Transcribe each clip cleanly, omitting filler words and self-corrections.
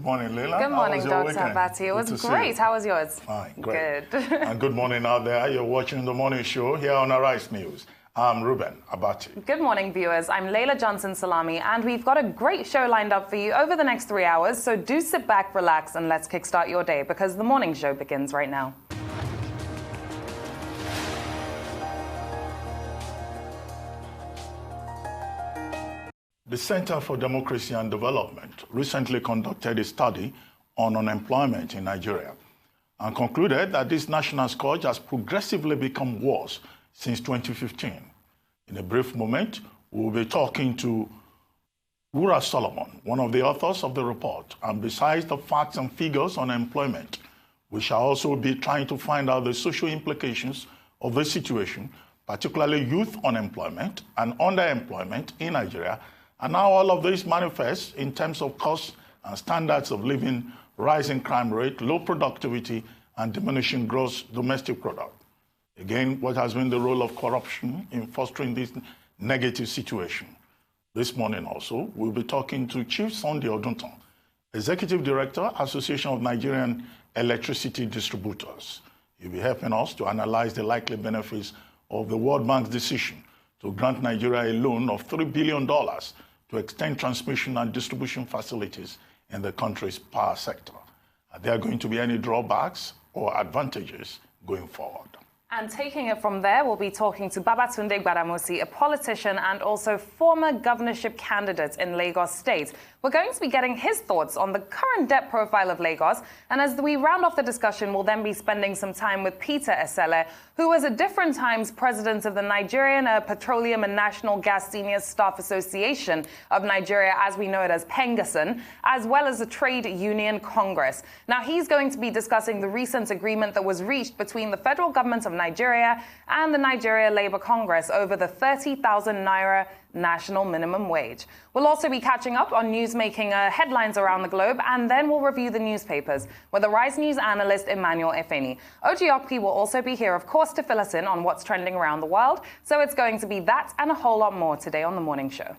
Good morning, Laila. Good morning, Dr. Abati. It was great. How was yours? Fine, great. Good. And good morning out there. You're watching the morning show here on Arise News. I'm Reuben, Abati. Good morning, viewers. I'm Laila Johnson-Salami, and we've got a great show lined up for you over the next 3 hours. So do sit back, relax, and let's kickstart your day because the morning show begins right now. The Center for Democracy and Development recently conducted a study on unemployment in Nigeria and concluded that this national scourge has progressively become worse since 2015. In a brief moment, we'll be talking to Wura Solomon, one of the authors of the report, and besides the facts and figures on employment, we shall also be trying to find out the social implications of the situation, particularly youth unemployment and underemployment in Nigeria, and how all of this manifests in terms of costs and standards of living, rising crime rate, low productivity, and diminishing gross domestic product. Again, what has been the role of corruption in fostering this negative situation? This morning also, we'll be talking to Chief Sunday Odunton, Executive Director, Association of Nigerian Electricity Distributors. He'll be helping us to analyze the likely benefits of the World Bank's decision to grant Nigeria a loan of $3 billion to extend transmission and distribution facilities in the country's power sector. Are there going to be any drawbacks or advantages going forward? And taking it from there, we'll be talking to Babatunde Gbadamosi, a politician and also former governorship candidate in Lagos State. We're going to be getting his thoughts on the current debt profile of Lagos. And as we round off the discussion, we'll then be spending some time with Peter Esele, who was at different times president of the Nigerian Petroleum and National Gas Senior Staff Association of Nigeria, as we know it as PENGASN, as well as the Trade Union Congress. Now, he's going to be discussing the recent agreement that was reached between the federal government of Nigeria and the Nigeria Labour Congress over the 30,000 naira national minimum wage. We'll also be catching up on news-making headlines around the globe, and then we'll review the newspapers with the Rise News analyst Emmanuel Efeni. Ojiopki will also be here, of course, to fill us in on what's trending around the world. So it's going to be that and a whole lot more today on The Morning Show.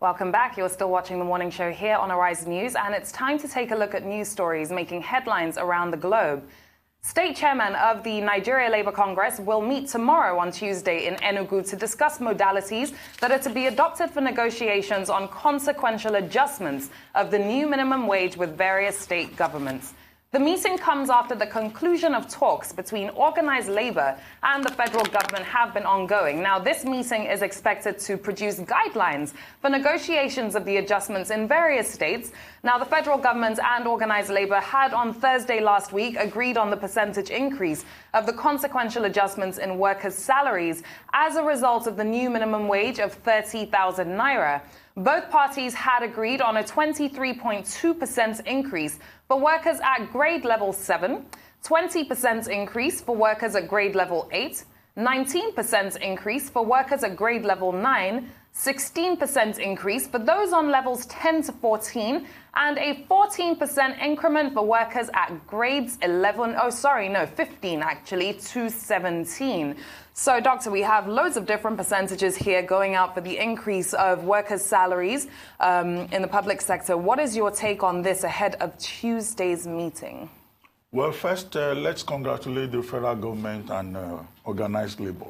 Welcome back. You're still watching The Morning Show here on Arise News, and it's time to take a look at news stories making headlines around the globe. State chairman of the Nigeria Labour Congress will meet tomorrow on Tuesday in Enugu to discuss modalities that are to be adopted for negotiations on consequential adjustments of the new minimum wage with various state governments. The meeting comes after the conclusion of talks between organized labor and the federal government have been ongoing. Now, this meeting is expected to produce guidelines for negotiations of the adjustments in various states. Now, the federal government and organized labor had on Thursday last week agreed on the percentage increase of the consequential adjustments in workers' salaries as a result of the new minimum wage of 30,000 naira. Both parties had agreed on a 23.2% increase for workers at grade level 7, 20% increase for workers at grade level 8, 19% increase for workers at grade level 9, 16% increase for those on levels 10 to 14, and a 14% increment for workers at grades 15 actually, to 17. So, Doctor, we have loads of different percentages here going out for the increase of workers' salaries in the public sector. What is your take on this ahead of Tuesday's meeting? Well, first, let's congratulate the federal government and organized labor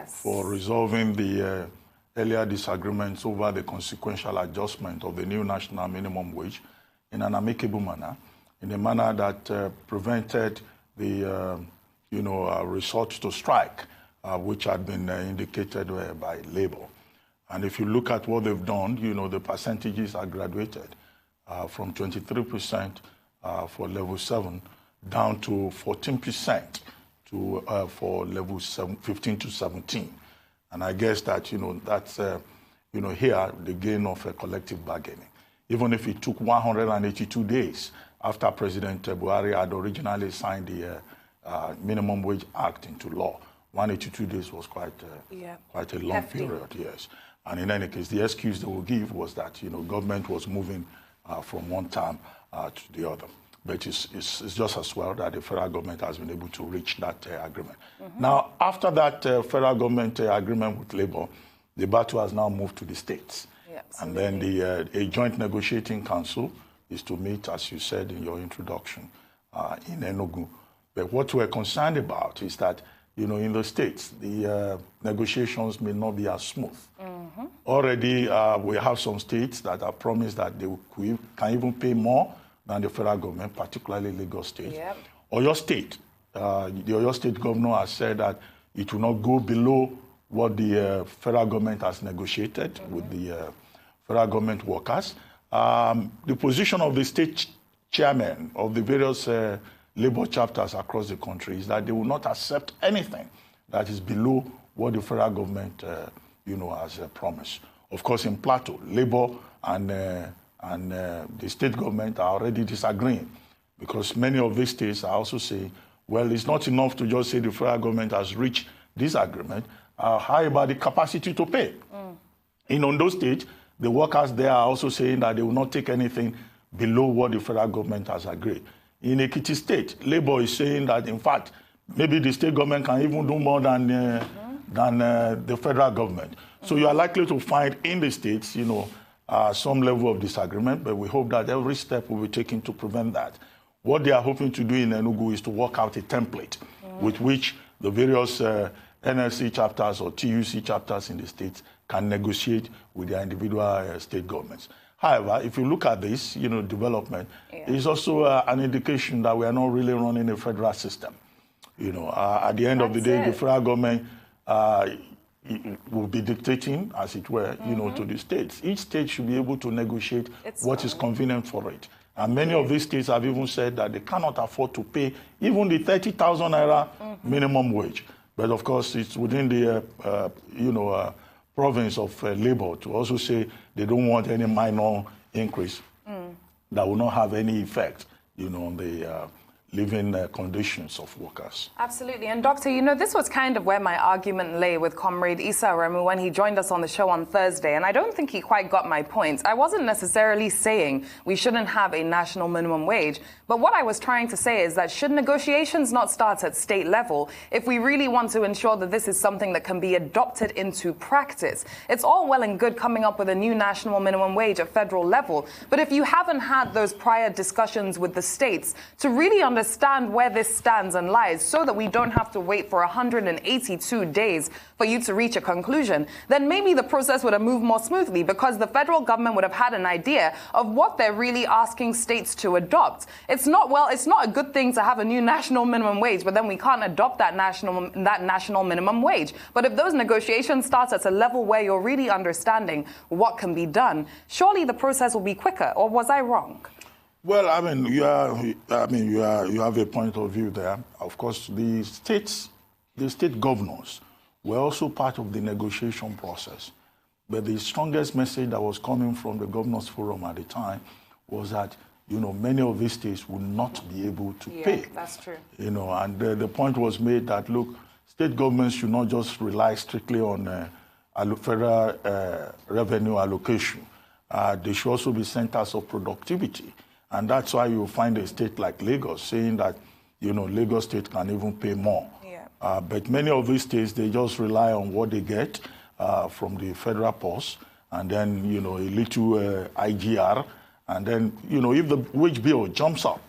for resolving the earlier disagreements over the consequential adjustment of the new national minimum wage in an amicable manner, in a manner that prevented the resort to strike, which had been indicated by labor. And if you look at what they've done, the percentages are graduated from 23% for level 7 down to 14% for level 15 to 17. And I guess that, that's, here, the gain of a collective bargaining. Even if it took 182 days after President Buhari had originally signed the Minimum Wage Act into law, 182 days was quite a long period, yes. And in any case, the excuse they will give was that, government was moving from one term to the other. But it's just as well that the federal government has been able to reach that agreement. Now, after that federal government agreement with Labour, the battle has now moved to the states. Yeah, and then a joint negotiating council is to meet, as you said in your introduction, in Enugu. But what we're concerned about is that, in the states, the negotiations may not be as smooth. Already, we have some states that have promised that they can even pay more than the federal government, particularly Lagos State. Yep. Oyo State, the Oyo State governor has said that it will not go below what the federal government has negotiated with the federal government workers. The position of the state chairmen of the various labor chapters across the country is that they will not accept anything that is below what the federal government, has promised. Of course, in Plateau, Labour and the state government are already disagreeing, because many of these states are also saying, well, it's not enough to just say the federal government has reached this agreement. How about the capacity to pay? In Ondo State, the workers there are also saying that they will not take anything below what the federal government has agreed. In Ekiti State, Labour is saying that, in fact, maybe the state government can even do more than the federal government. So you are likely to find in the states, some level of disagreement, but we hope that every step will be taken to prevent that. What they are hoping to do in Enugu is to work out a template with which the various NLC chapters or TUC chapters in the states can negotiate with their individual state governments. However, if you look at this, development, it's also an indication that we are not really running a federal system. At the end of the day, the federal government will be dictating, as it were, to the states. Each state should be able to negotiate what is convenient for it. And many of these states have even said that they cannot afford to pay even the 30,000 naira minimum wage. But of course, it's within the, province of Labour to also say they don't want any minor increase that will not have any effect, on the living conditions of workers. Absolutely. And Doctor, this was kind of where my argument lay with Comrade Issa Remu when he joined us on the show on Thursday. And I don't think he quite got my point. I wasn't necessarily saying we shouldn't have a national minimum wage. But what I was trying to say is that should negotiations not start at state level if we really want to ensure that this is something that can be adopted into practice? It's all well and good coming up with a new national minimum wage at federal level. But if you haven't had those prior discussions with the states to really understand where this stands and lies so that we don't have to wait for 182 days for you to reach a conclusion, then maybe the process would have moved more smoothly because the federal government would have had an idea of what they're really asking states to adopt. It's not a good thing to have a new national minimum wage, but then we can't adopt that national minimum wage. But if those negotiations start at a level where you're really understanding what can be done, surely the process will be quicker. Or was I wrong? Well, you have a point of view there. Of course, the state governors were also part of the negotiation process. But the strongest message that was coming from the Governors Forum at the time was that, many of these states would not be able to pay. That's true. And the point was made that, look, state governments should not just rely strictly on federal revenue allocation. They should also be centers of productivity. And that's why you find a state like Lagos saying that, Lagos State can even pay more. Yeah. But many of these states, they just rely on what they get from the federal purse, and then, a little IGR. And then, if the wage bill jumps up,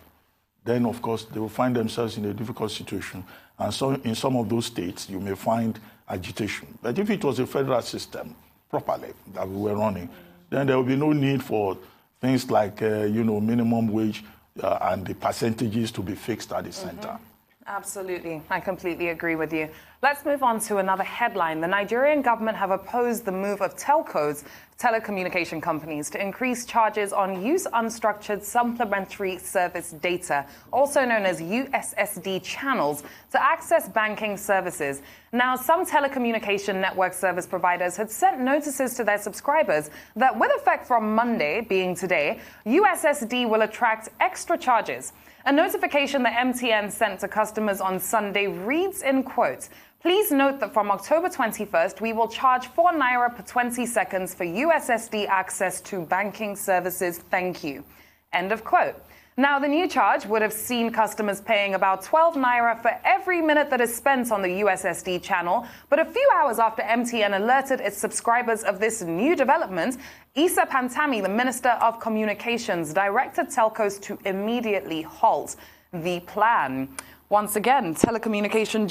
then, of course, they will find themselves in a difficult situation. And so in some of those states, you may find agitation. But if it was a federal system properly that we were running, then there will be no need for things like, minimum wage and the percentages to be fixed at the center. Absolutely. I completely agree with you. Let's move on to another headline. The Nigerian government have opposed the move of telcos, telecommunication companies, to increase charges on use unstructured supplementary service data, also known as USSD channels, to access banking services. Now, some telecommunication network service providers had sent notices to their subscribers that with effect from Monday, being today, USSD will attract extra charges. A notification that MTN sent to customers on Sunday reads in quotes, "Please note that from October 21st, we will charge 4 naira per 20 seconds for USSD access to banking services. Thank you." End of quote. Now, the new charge would have seen customers paying about 12 naira for every minute that is spent on the USSD channel. But a few hours after MTN alerted its subscribers of this new development, Issa Pantami, the Minister of Communications, directed telcos to immediately halt the plan. Once again, telecommunication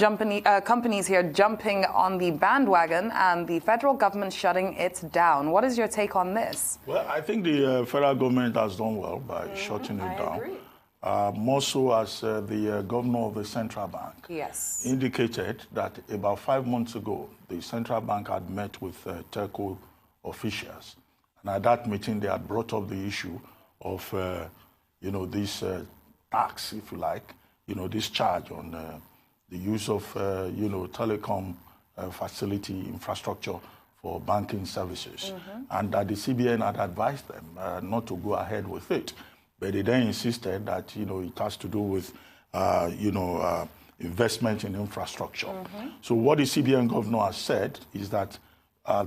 companies here jumping on the bandwagon and the federal government shutting it down. What is your take on this? Well, I think the federal government has done well by shutting it down. Agree. More so as the governor of the central bank indicated that about 5 months ago, the central bank had met with telco officials. And at that meeting, they had brought up the issue of, this tax, if you like, this charge on the use of, telecom facility infrastructure for banking services. And that the CBN had advised them not to go ahead with it. But they then insisted that, it has to do with, investment in infrastructure. So what the CBN governor has said is that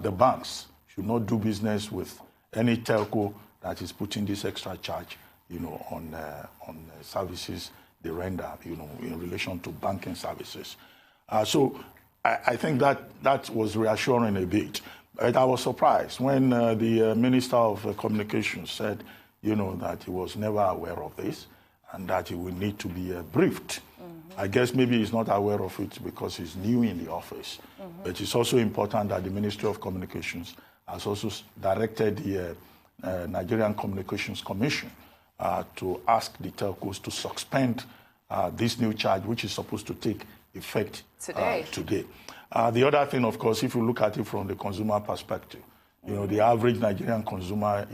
the banks should not do business with any telco that is putting this extra charge, on services they render, in relation to banking services. So I think that was reassuring a bit. But I was surprised when the Minister of Communications said, that he was never aware of this and that he would need to be briefed. I guess maybe he's not aware of it because he's new in the office. But it's also important that the Ministry of Communications has also directed the Nigerian Communications Commission to ask the telcos to suspend this new charge, which is supposed to take effect today. The other thing, of course, if you look at it from the consumer perspective, the average Nigerian consumer,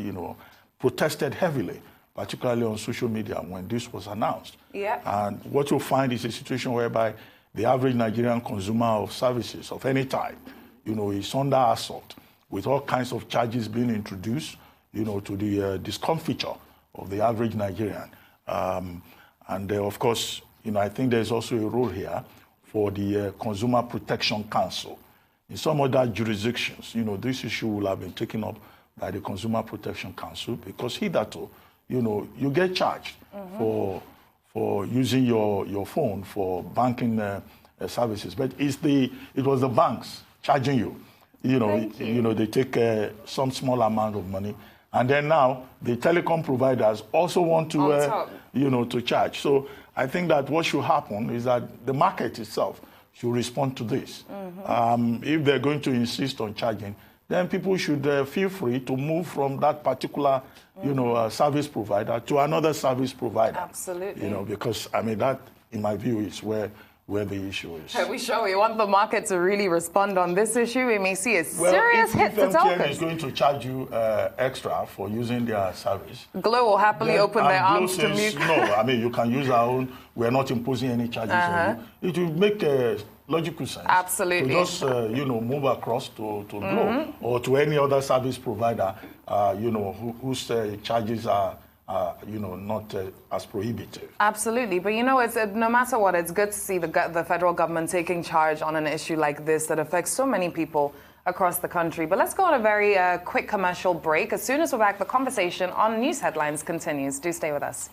protested heavily, particularly on social media when this was announced. And what you'll find is a situation whereby the average Nigerian consumer of services of any type, is under assault with all kinds of charges being introduced, to the discomfiture of the average Nigerian. And of course, I think there's also a role here for the Consumer Protection Council. In some other jurisdictions, this issue will have been taken up by the Consumer Protection Council because hitherto, you get charged for using your phone for banking services. But it was the banks charging you. They take some small amount of money. And then now the telecom providers also want to, to charge. So I think that what should happen is that the market itself should respond to this. If they're going to insist on charging, then people should feel free to move from that particular, service provider to another service provider. Absolutely. Because that, in my view, is where the issue is. We want the market to really respond on this issue. We may see a serious hit to telcos. If MTN is going to charge you extra for using their service, Glo will happily open their arms to me. No, you can use our own. We're not imposing any charges on you. It will make logical sense. Absolutely. To just, move across to Glo or to any other service provider, whose charges are not as prohibitive. Absolutely. But it's no matter what, it's good to see the federal government taking charge on an issue like this that affects so many people across the country. But let's go on a very quick commercial break. As soon as we're back, the conversation on news headlines continues. Do stay with us.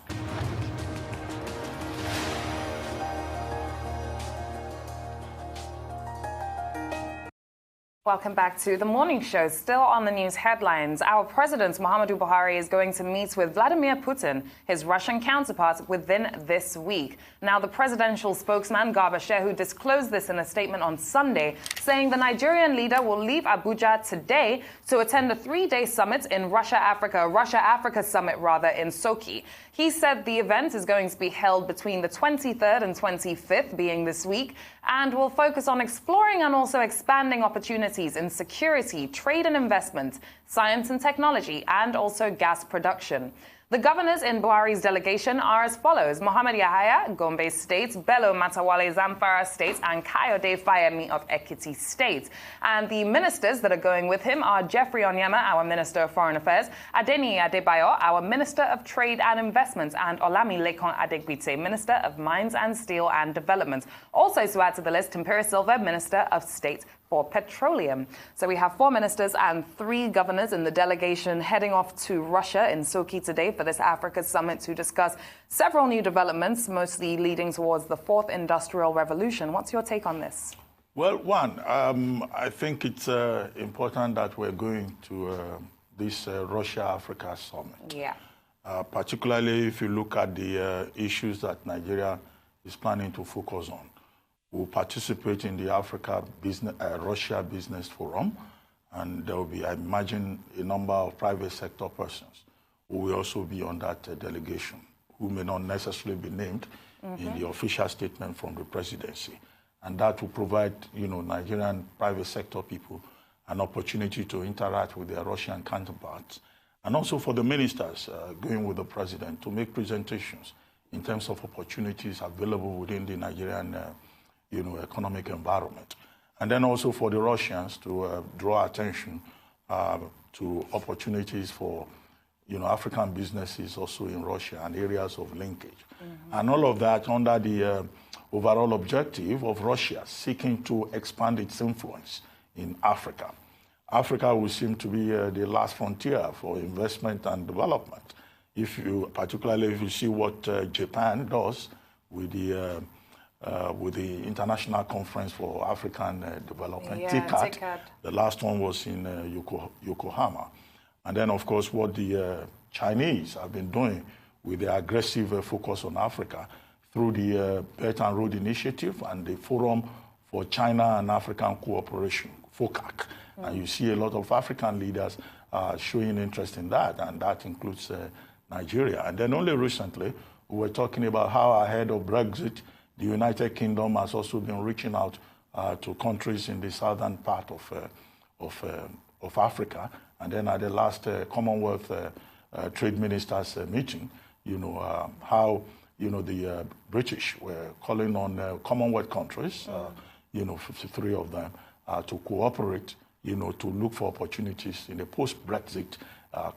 Welcome back to the morning show. Still on the news headlines, our president, Muhammadu Buhari, is going to meet with Vladimir Putin, his Russian counterpart, within this week. Now, the presidential spokesman, Garba Shehu, disclosed this in a statement on Sunday, saying the Nigerian leader will leave Abuja today to attend a 3-day summit in Russia-Africa summit, in Sochi. He said the event is going to be held between the 23rd and 25th, being this week, and will focus on exploring and also expanding opportunities in security, trade and investment, science and technology, and also gas production. The governors in Buhari's delegation are as follows: Mohammed Yahaya, Gombe State; Bello Matawale, Zamfara State; and Kayode Fayemi of Ekiti State. And the ministers that are going with him are Jeffrey Onyema, our Minister of Foreign Affairs; Adeni Adebayo, our Minister of Trade and Investment; and Olamilekan Adegbite, Minister of Mines and Steel and Development. Also to add to the list, Timpere Silva, Minister of State for Petroleum. So we have 4 ministers and 3 governors in the delegation heading off to Russia in Sochi today for this Africa summit to discuss several new developments, mostly leading towards the fourth industrial revolution. What's your take on this? Well, one, I think it's important that we're going to this Russia-Africa summit. Yeah. Particularly if you look at the issues that Nigeria is planning to focus on. We'll participate in the Russia Business Forum, and there will be, I imagine, a number of private sector persons who will also be on that delegation, who may not necessarily be named in the official statement from the presidency. And that will provide, Nigerian private sector people an opportunity to interact with their Russian counterparts, and also for the ministers going with the president to make presentations in terms of opportunities available within the Nigerian, economic environment. And then also for the Russians to draw attention to opportunities for, African businesses also in Russia and areas of linkage. And all of that under the overall objective of Russia seeking to expand its influence in Africa. Africa will seem to be the last frontier for investment and development. Particularly if you see what Japan does with the International Conference for African Development, TICAD. The last one was in Yokohama. And then, of course, what the Chinese have been doing with their aggressive focus on Africa through the Belt and Road Initiative and the Forum for China and African Cooperation, FOCAC. And you see a lot of African leaders showing interest in that, and that includes Nigeria. And then only recently, we were talking about how ahead of Brexit, the United Kingdom has also been reaching out to countries in the southern part of Africa. And then at the last Commonwealth Trade Ministers meeting, how the British were calling on Commonwealth countries, 53 of them, to cooperate, to look for opportunities in a post-Brexit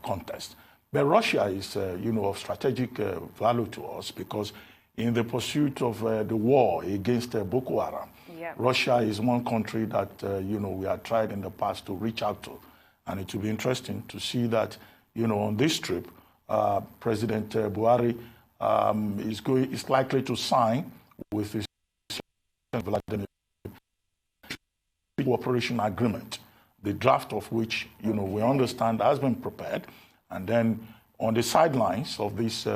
context. But Russia is, of strategic value to us because in the pursuit of the war against Boko Haram, Russia is one country that, we have tried in the past to reach out to. And it will be interesting to see that, on this trip, President Buhari is likely to sign with his Vladimir cooperation agreement, the draft of which, we understand has been prepared. And then on the sidelines of this,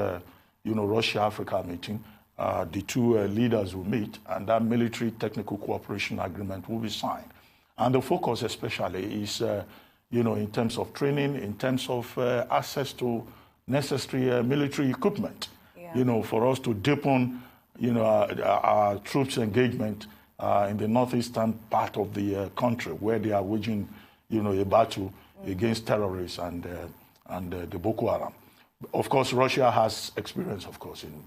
Russia-Africa meeting, the two leaders will meet and that military technical cooperation agreement will be signed. And the focus especially is, in terms of training, in terms of access to necessary military equipment, for us to deepen, our troops' engagement in the northeastern part of the country where they are waging, a battle against terrorists and the Boko Haram. Of course, Russia has experience, of course, in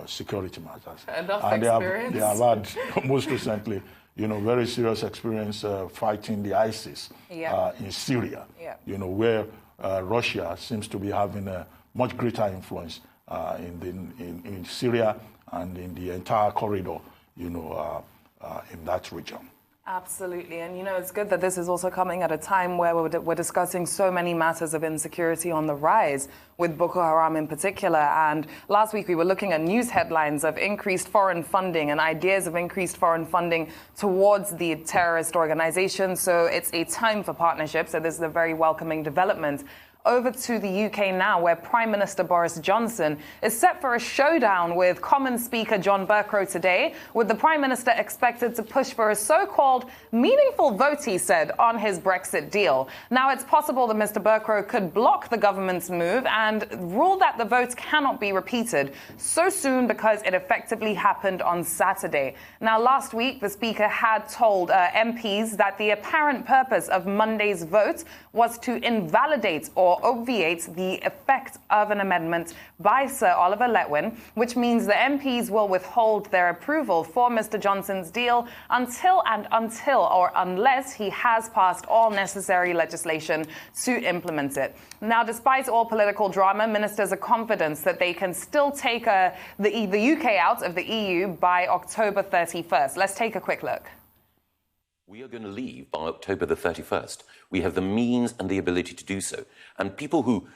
security matters. And they have had most recently, very serious experience fighting the ISIS in Syria, where Russia seems to be having a much greater influence in Syria and in the entire corridor, in that region. Absolutely. And, it's good that this is also coming at a time where we're discussing so many matters of insecurity on the rise, with Boko Haram in particular. And last week we were looking at news headlines of increased foreign funding and ideas of increased foreign funding towards the terrorist organization. So it's a time for partnership. So this is a very welcoming development. Over to the UK now, where Prime Minister Boris Johnson is set for a showdown with Commons Speaker John Bercow today, with the Prime Minister expected to push for a so-called meaningful vote, he said, on his Brexit deal. Now, it's possible that Mr. Bercow could block the government's move and rule that the votes cannot be repeated so soon because it effectively happened on Saturday. Now, last week, the Speaker had told MPs that the apparent purpose of Monday's vote was to invalidate or obviate the effect of an amendment by Sir Oliver Letwin, which means the MPs will withhold their approval for Mr. Johnson's deal until or unless he has passed all necessary legislation to implement it. Now, despite all political drama, ministers are confident that they can still take the UK out of the EU by October 31st. Let's take a quick look. We are going to leave by October the 31st. We have the means and the ability to do so. And people who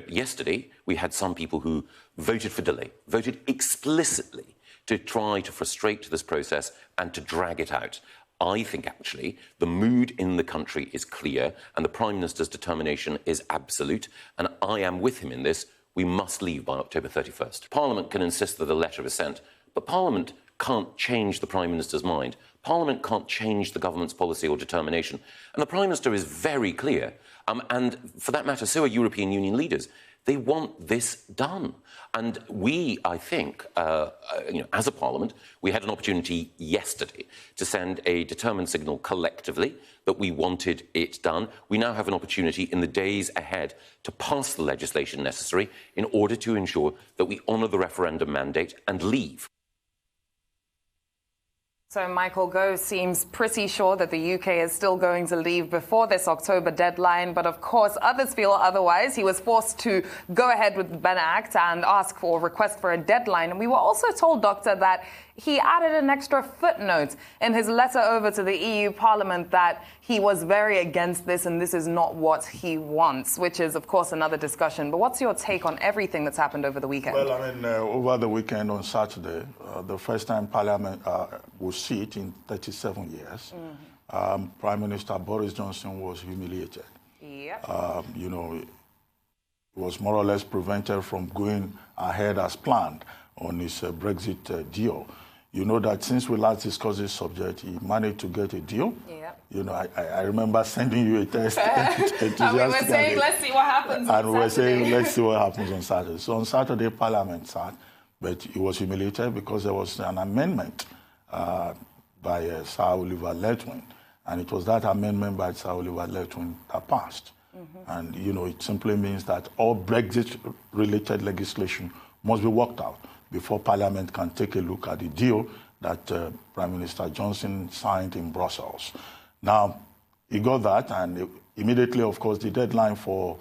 yesterday we had some people who voted for delay, voted explicitly to try to frustrate this process and to drag it out. I think, actually, the mood in the country is clear and the Prime Minister's determination is absolute, and I am with him in this. We must leave by October 31st. Parliament can insist that a letter is sent, but Parliament can't change the Prime Minister's mind. Parliament can't change the government's policy or determination. And the Prime Minister is very clear, and for that matter, so are European Union leaders. They want this done. And we, I think, as a Parliament, we had an opportunity yesterday to send a determined signal collectively that we wanted it done. We now have an opportunity in the days ahead to pass the legislation necessary in order to ensure that we honour the referendum mandate and leave. So Michael Goves seems pretty sure that the UK is still going to leave before this October deadline, but of course others feel otherwise. He was forced to go ahead with the Ben Act and ask for a request for a deadline. And we were also told, Doctor, that he added an extra footnote in his letter over to the EU Parliament that he was very against this and this is not what he wants, which is, of course, another discussion. But what's your take on everything that's happened over the weekend? Well, over the weekend on Saturday, the first time Parliament will sit in 37 years, Prime Minister Boris Johnson was humiliated. Yep. He was more or less prevented from going ahead as planned on his Brexit deal. You know that since we last discussed this subject, he managed to get a deal. Yeah. I remember sending you a text. And we were saying, let's see what happens on Saturday. And we were saying, let's see what happens on Saturday. So on Saturday, Parliament sat, but he was humiliated because there was an amendment by Sir Oliver Letwin. And it was that amendment by Sir Oliver Letwin that passed. And, it simply means that all Brexit-related legislation must be worked out before Parliament can take a look at the deal that Prime Minister Johnson signed in Brussels. Now, he got that, and immediately, of course, the deadline for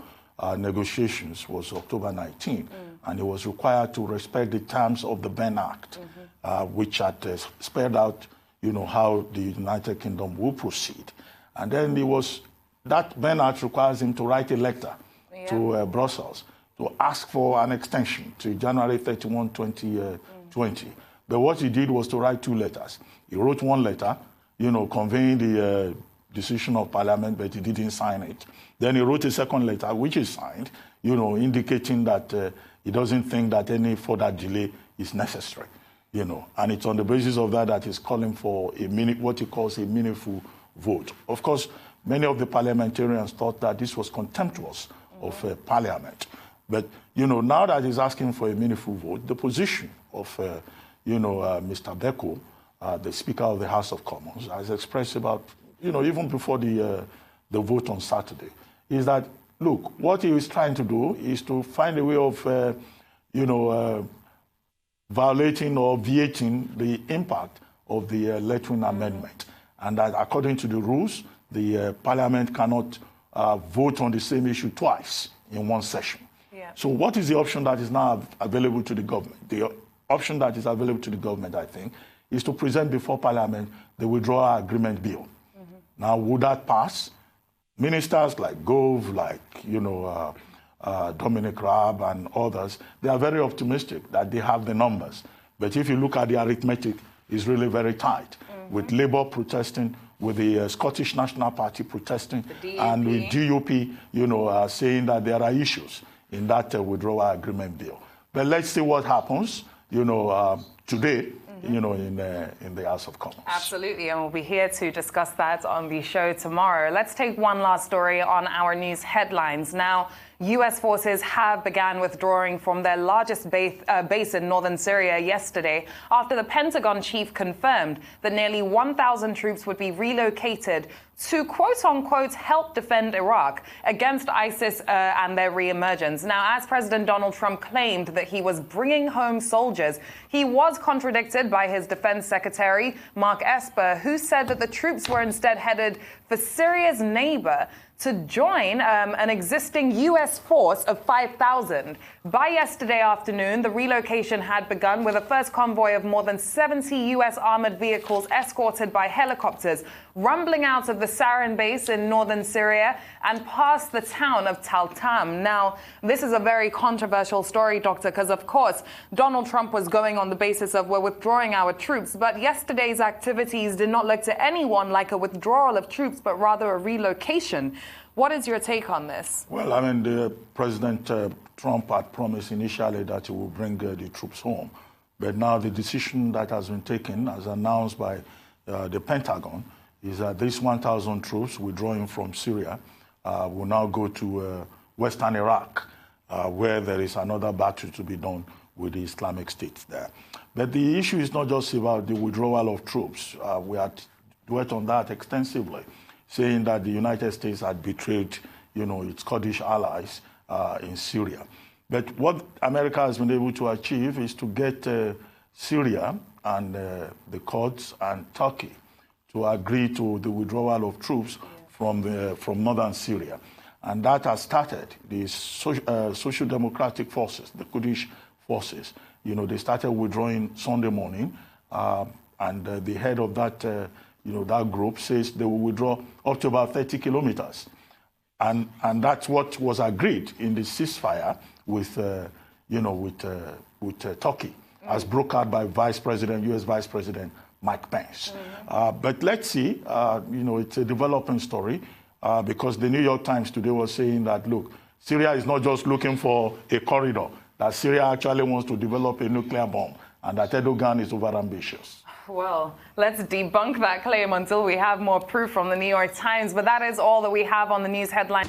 negotiations was October 19, and he was required to respect the terms of the Ben Act, which had spelled out, how the United Kingdom will proceed. And then that Ben Act requires him to write a letter to Brussels to ask for an extension to January 31, 2020. But what he did was to write two letters. He wrote one letter, conveying the decision of Parliament, but he didn't sign it. Then he wrote a second letter, which is signed, indicating that he doesn't think that any further delay is necessary, And it's on the basis of that he's calling for what he calls a meaningful vote. Of course, many of the parliamentarians thought that this was contemptuous of Parliament. But, now that he's asking for a meaningful vote, the position of, Mr. Beko, the Speaker of the House of Commons, has expressed about, even before the vote on Saturday, is that, look, what he is trying to do is to find a way of, violating or obviating the impact of the Letwin Amendment. And that according to the rules, the Parliament cannot vote on the same issue twice in one session. Yeah. So what is the option that is now available to the government? The option that is available to the government, I think, is to present before Parliament the withdrawal agreement bill. Now, would that pass? Ministers like Goves, like, Dominic Raab and others, they are very optimistic that they have the numbers. But if you look at the arithmetic, it's really very tight, with Labour protesting, with the Scottish National Party protesting, and with DUP, saying that there are issues in that withdrawal agreement bill. But let's see what happens, today, in the House of Commons. Absolutely, and we'll be here to discuss that on the show tomorrow. Let's take one last story on our news headlines. Now, U.S. forces have begun withdrawing from their largest base in northern Syria yesterday after the Pentagon chief confirmed that nearly 1,000 troops would be relocated to, quote-unquote, help defend Iraq against ISIS and their re-emergence. Now, as President Donald Trump claimed that he was bringing home soldiers, he was contradicted by his defense secretary, Mark Esper, who said that the troops were instead headed for Syria's neighbor to join an existing U.S. force of 5,000. By yesterday afternoon, the relocation had begun with a first convoy of more than 70 U.S. armored vehicles escorted by helicopters, rumbling out of the Sarin base in northern Syria and past the town of Taltam. Now, this is a very controversial story, Doctor, because, of course, Donald Trump was going on the basis of we're withdrawing our troops, but yesterday's activities did not look to anyone like a withdrawal of troops, but rather a relocation. What is your take on this? Well, I mean, President Trump had promised initially that he would bring the troops home. But now the decision that has been taken, as announced by the Pentagon, is that these 1,000 troops withdrawing from Syria will now go to western Iraq, where there is another battle to be done with the Islamic State there. But the issue is not just about the withdrawal of troops. We had dwelt on that extensively, saying that the United States had betrayed, its Kurdish allies in Syria. But what America has been able to achieve is to get Syria and the Kurds and Turkey to agree to the withdrawal of troops from northern Syria. And that has started the social democratic forces, the Kurdish forces. They started withdrawing Sunday morning, and the head of that, that group says they will withdraw up to about 30 kilometers. And that's what was agreed in the ceasefire with Turkey, as brokered by U.S. Vice President Mike Pence. But let's see, it's a developing story because the New York Times today was saying that, look, Syria is not just looking for a corridor, that Syria actually wants to develop a nuclear bomb, and that Erdogan is overambitious. Well, let's debunk that claim until we have more proof from the New York Times. But that is all that we have on the news headline.